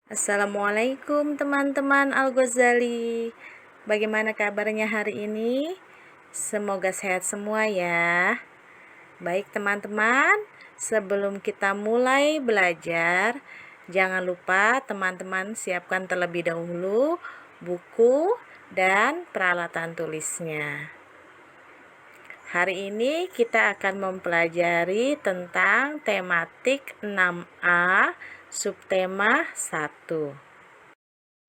Assalamualaikum teman-teman Al-Ghazali. Bagaimana kabarnya hari ini? Semoga sehat semua ya. Baik teman-teman, sebelum kita mulai belajar, jangan lupa teman-teman siapkan terlebih dahulu buku dan peralatan tulisnya. Hari ini kita akan mempelajari tentang tematik 6A, subtema 1.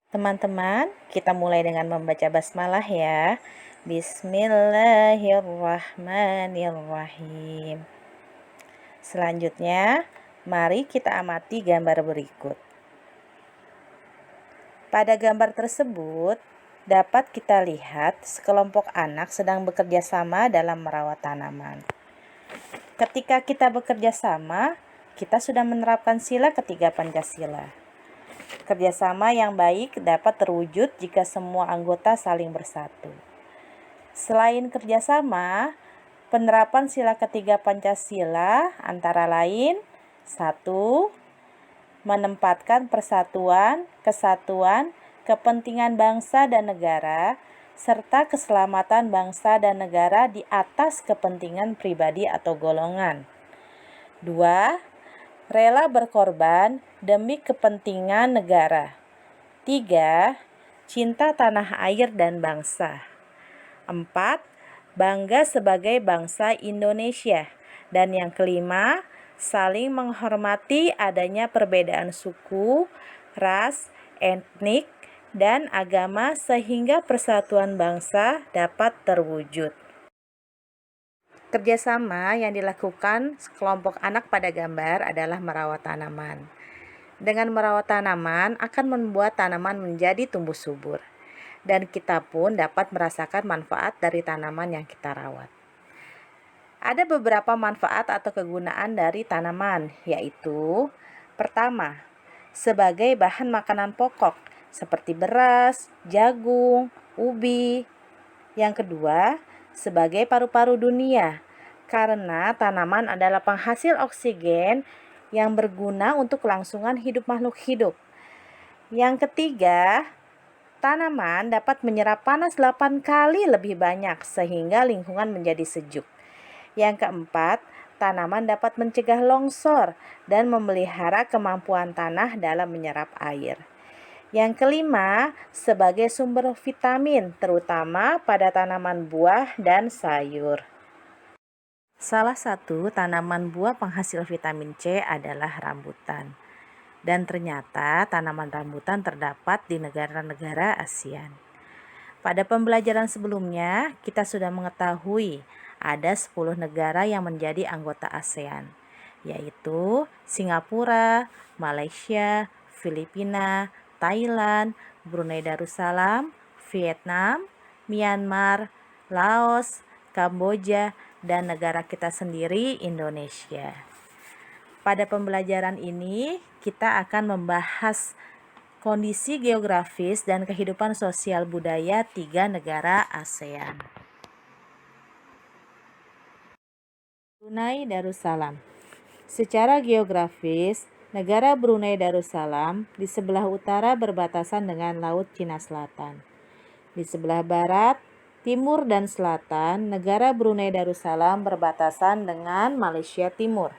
Teman-teman, kita mulai dengan membaca basmalah ya. Bismillahirrahmanirrahim. Selanjutnya, mari kita amati gambar berikut. Pada gambar tersebut, dapat kita lihat sekelompok anak sedang bekerja sama dalam merawat tanaman. Ketika kita bekerja sama, kita sudah menerapkan sila ketiga Pancasila. Kerjasama yang baik dapat terwujud jika semua anggota saling bersatu. Selain kerjasama, penerapan sila ketiga Pancasila antara lain 1. Menempatkan persatuan, kesatuan, kepentingan bangsa dan negara, serta keselamatan bangsa dan negara di atas kepentingan pribadi atau golongan. 2. Rela berkorban demi kepentingan negara. 3. Cinta tanah air dan bangsa. 4. Bangga sebagai bangsa Indonesia. Dan yang kelima, saling menghormati adanya perbedaan suku, ras, etnik, dan agama sehingga persatuan bangsa dapat terwujud. Kerjasama yang dilakukan sekelompok anak pada gambar adalah merawat tanaman. Dengan merawat tanaman akan membuat tanaman menjadi tumbuh subur. Dan kita pun dapat merasakan manfaat dari tanaman yang kita rawat. Ada beberapa manfaat atau kegunaan dari tanaman, yaitu pertama, sebagai bahan makanan pokok seperti beras, jagung, ubi. Yang kedua, sebagai paru-paru dunia, karena tanaman adalah penghasil oksigen yang berguna untuk kelangsungan hidup makhluk hidup. Yang ketiga, tanaman dapat menyerap panas 8 kali lebih banyak sehingga lingkungan menjadi sejuk. Yang keempat, tanaman dapat mencegah longsor dan memelihara kemampuan tanah dalam menyerap air. Yang kelima, sebagai sumber vitamin, terutama pada tanaman buah dan sayur. Salah satu tanaman buah penghasil vitamin C adalah rambutan. Dan ternyata tanaman rambutan terdapat di negara-negara ASEAN. Pada pembelajaran sebelumnya, kita sudah mengetahui ada 10 negara yang menjadi anggota ASEAN, yaitu Singapura, Malaysia, Filipina, Thailand, Brunei Darussalam, Vietnam, Myanmar, Laos, Kamboja, dan negara kita sendiri, Indonesia. Pada pembelajaran ini, kita akan membahas kondisi geografis dan kehidupan sosial budaya 3 negara ASEAN. Brunei Darussalam. Secara geografis, negara Brunei Darussalam di sebelah utara berbatasan dengan Laut Cina Selatan. Di sebelah barat, timur, dan selatan, negara Brunei Darussalam berbatasan dengan Malaysia Timur.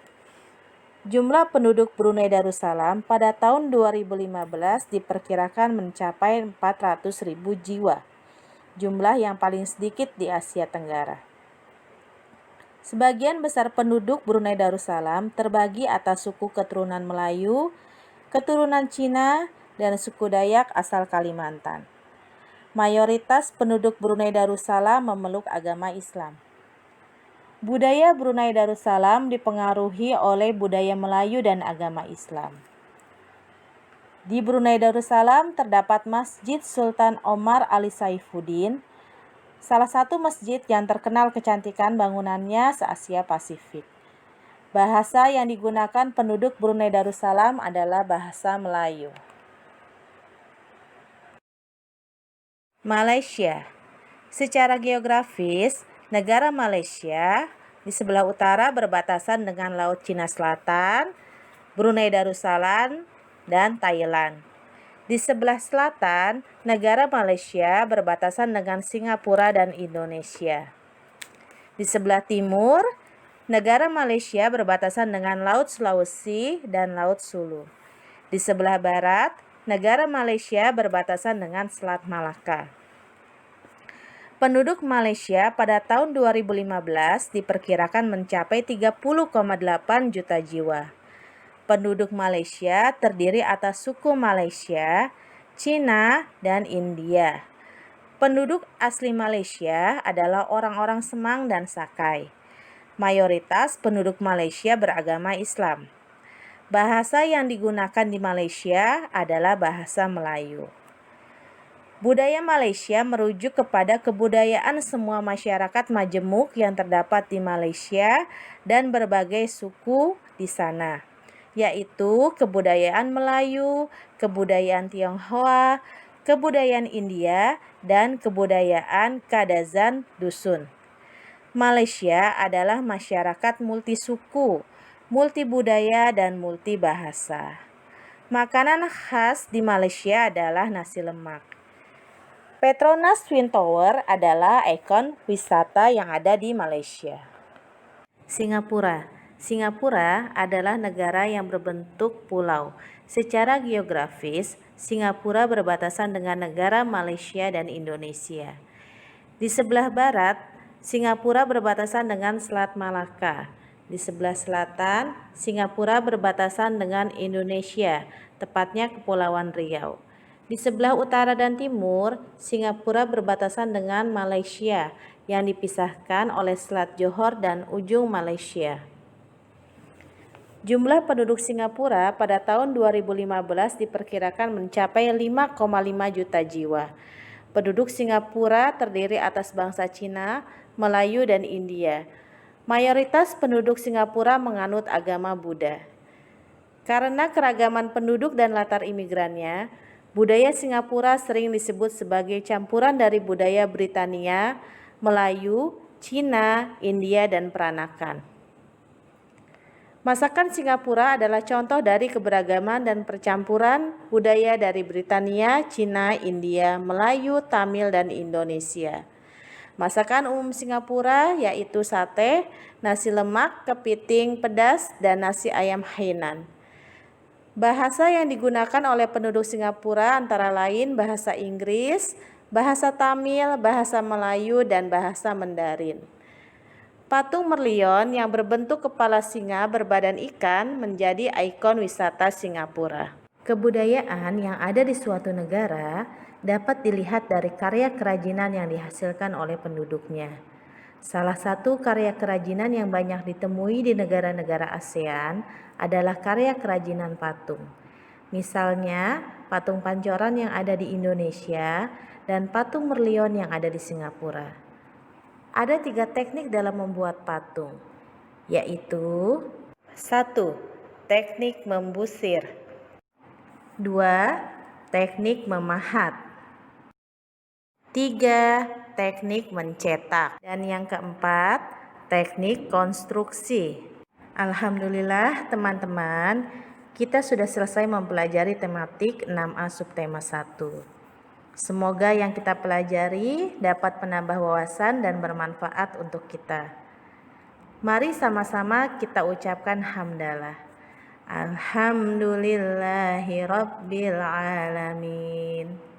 Jumlah penduduk Brunei Darussalam pada tahun 2015 diperkirakan mencapai 400.000 jiwa, jumlah yang paling sedikit di Asia Tenggara. Sebagian besar penduduk Brunei Darussalam terbagi atas suku keturunan Melayu, keturunan Cina, dan suku Dayak asal Kalimantan. Mayoritas penduduk Brunei Darussalam memeluk agama Islam. Budaya Brunei Darussalam dipengaruhi oleh budaya Melayu dan agama Islam. Di Brunei Darussalam terdapat Masjid Sultan Omar Ali Saifuddin, salah satu masjid yang terkenal kecantikan bangunannya se-Asia Pasifik. Bahasa yang digunakan penduduk Brunei Darussalam adalah bahasa Melayu. Malaysia. Secara geografis, negara Malaysia di sebelah utara berbatasan dengan Laut Cina Selatan, Brunei Darussalam, dan Thailand. Di sebelah selatan, negara Malaysia berbatasan dengan Singapura dan Indonesia. Di sebelah timur, negara Malaysia berbatasan dengan Laut Sulawesi dan Laut Sulu. Di sebelah barat, negara Malaysia berbatasan dengan Selat Malaka. Penduduk Malaysia pada tahun 2015 diperkirakan mencapai 30,8 juta jiwa. Penduduk Malaysia terdiri atas suku Malaysia, Cina, dan India. Penduduk asli Malaysia adalah orang-orang Semang dan Sakai. Mayoritas penduduk Malaysia beragama Islam. Bahasa yang digunakan di Malaysia adalah bahasa Melayu. Budaya Malaysia merujuk kepada kebudayaan semua masyarakat majemuk yang terdapat di Malaysia dan berbagai suku di sana, yaitu kebudayaan Melayu, kebudayaan Tionghoa, kebudayaan India, dan kebudayaan Kadazan Dusun. Malaysia adalah masyarakat multisuku, multibudaya, dan multibahasa. Makanan khas di Malaysia adalah nasi lemak. Petronas Twin Tower adalah ikon wisata yang ada di Malaysia. Singapura. Singapura adalah negara yang berbentuk pulau. Secara geografis, Singapura berbatasan dengan negara Malaysia dan Indonesia. Di sebelah barat, Singapura berbatasan dengan Selat Malaka. Di sebelah selatan, Singapura berbatasan dengan Indonesia, tepatnya Kepulauan Riau. Di sebelah utara dan timur, Singapura berbatasan dengan Malaysia yang dipisahkan oleh Selat Johor dan ujung Malaysia. Jumlah penduduk Singapura pada tahun 2015 diperkirakan mencapai 5,5 juta jiwa. Penduduk Singapura terdiri atas bangsa Cina, Melayu, dan India. Mayoritas penduduk Singapura menganut agama Buddha. Karena keragaman penduduk dan latar imigrannya, budaya Singapura sering disebut sebagai campuran dari budaya Britania, Melayu, Cina, India, dan Peranakan. Masakan Singapura adalah contoh dari keberagaman dan percampuran budaya dari Britania, Cina, India, Melayu, Tamil, dan Indonesia. Masakan umum Singapura yaitu sate, nasi lemak, kepiting pedas, dan nasi ayam Hainan. Bahasa yang digunakan oleh penduduk Singapura antara lain bahasa Inggris, bahasa Tamil, bahasa Melayu, dan bahasa Mandarin. Patung Merlion yang berbentuk kepala singa berbadan ikan menjadi ikon wisata Singapura. Kebudayaan yang ada di suatu negara dapat dilihat dari karya kerajinan yang dihasilkan oleh penduduknya. Salah satu karya kerajinan yang banyak ditemui di negara-negara ASEAN adalah karya kerajinan patung. Misalnya, patung Pancoran yang ada di Indonesia dan patung Merlion yang ada di Singapura. Ada 3 teknik dalam membuat patung, yaitu 1. Teknik membusir. 2. Teknik memahat. 3. Teknik mencetak. Dan yang keempat, teknik konstruksi. Alhamdulillah teman-teman, kita sudah selesai mempelajari tematik 6A subtema 1. Semoga yang kita pelajari dapat menambah wawasan dan bermanfaat untuk kita. Mari sama-sama kita ucapkan hamdalah. Alhamdulillahi Rabbil Alamin.